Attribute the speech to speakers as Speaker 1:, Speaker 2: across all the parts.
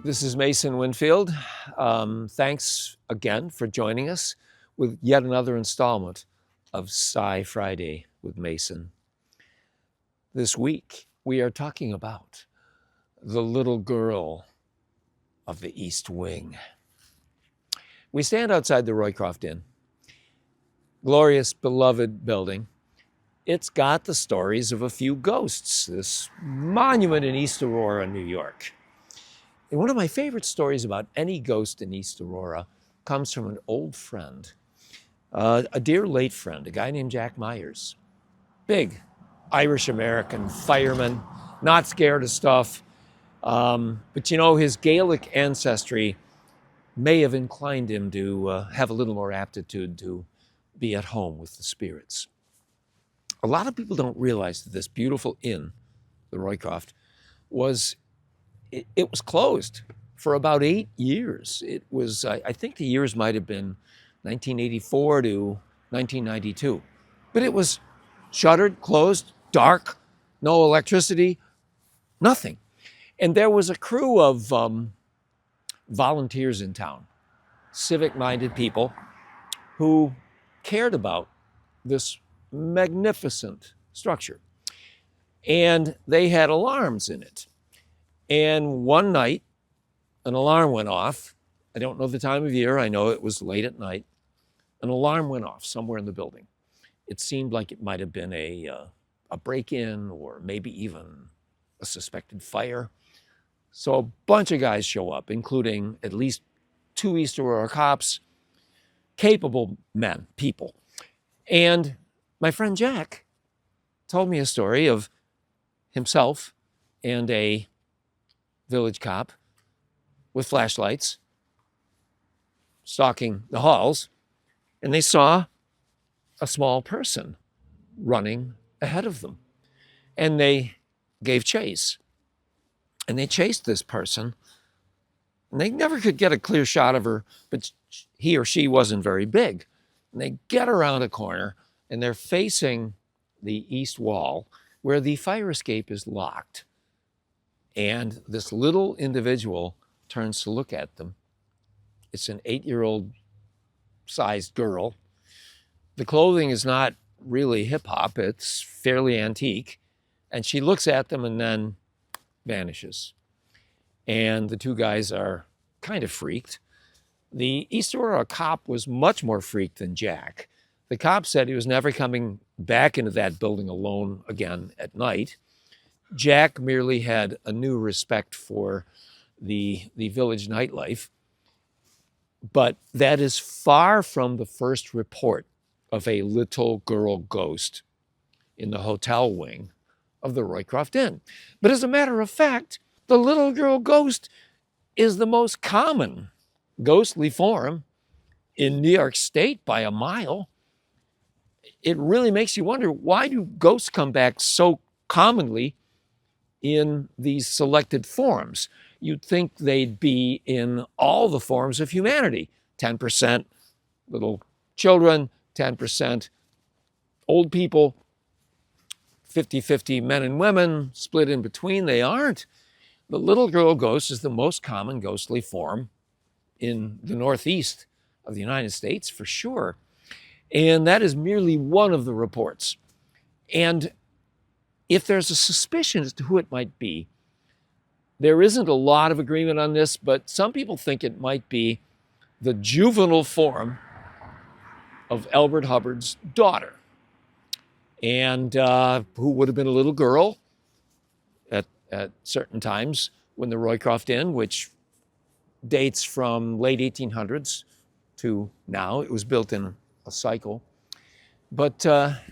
Speaker 1: This is Mason Winfield. Thanks again for joining us with yet another installment of Sci Friday with Mason. This week, we are talking about the little girl of the East Wing. We stand outside the Roycroft Inn, glorious, beloved building. It's got the stories of a few ghosts, this monument in East Aurora, New York. And one of my favorite stories about any ghost in East Aurora comes from an old friend, a dear late friend, a guy named Jack Myers. Big Irish-American fireman, not scared of stuff. But you know, his Gaelic ancestry may have inclined him to have a little more aptitude to be at home with the spirits. A lot of people don't realize that this beautiful inn, the Roycroft, was closed for about 8 years. It was, I think the years might have been 1984 to 1992. But it was shuttered, closed, dark, no electricity, nothing. And there was a crew of volunteers in town, civic-minded people who cared about this magnificent structure. And they had alarms in it. And one night, an alarm went off. I don't know the time of year. I know it was late at night. An alarm went off somewhere in the building. It seemed like it might have been a break-in or maybe even a suspected fire. So a bunch of guys show up, including at least 2 East Aurora cops, capable men, people. And my friend Jack told me a story of himself and a village cop with flashlights stalking the halls, and they saw a small person running ahead of them. And they gave chase. And they chased this person. And they never could get a clear shot of her, but he or she wasn't very big. And they get around a corner, and they're facing the east wall where the fire escape is locked. And this little individual turns to look at them. It's an 8-year-old sized girl. The clothing is not really hip-hop. It's fairly antique. And she looks at them and then vanishes. And the 2 guys are kind of freaked. The East Aurora cop was much more freaked than Jack. The cop said he was never coming back into that building alone again at night. Jack merely had a new respect for the village nightlife. But that is far from the first report of a little girl ghost in the hotel wing of the Roycroft Inn. But as a matter of fact, the little girl ghost is the most common ghostly form in New York State by a mile. It really makes you wonder, why do ghosts come back so commonly in these selected forms? You'd think they'd be in all the forms of humanity. 10% little children, 10% old people, 50-50 men and women, split in between. They aren't. The little girl ghost is the most common ghostly form in the Northeast of the United States, for sure. And that is merely one of the reports. And if there's a suspicion as to who it might be, there isn't a lot of agreement on this, but some people think it might be the juvenile form of Elbert Hubbard's daughter, and who would have been a little girl at certain times when the Roycroft Inn, which dates from late 1800s to now, it was built in a cycle. But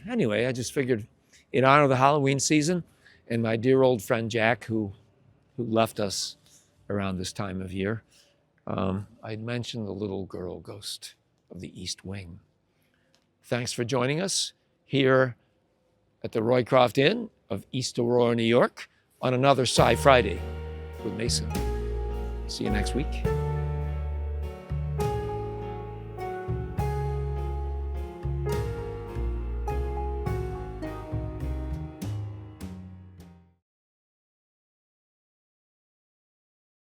Speaker 1: anyway, I just figured in honor of the Halloween season and my dear old friend Jack, who left us around this time of year, I'd mentioned the little girl ghost of the East Wing. Thanks for joining us here at the Roycroft Inn of East Aurora, New York, on another Sci Friday with Mason. See you next week.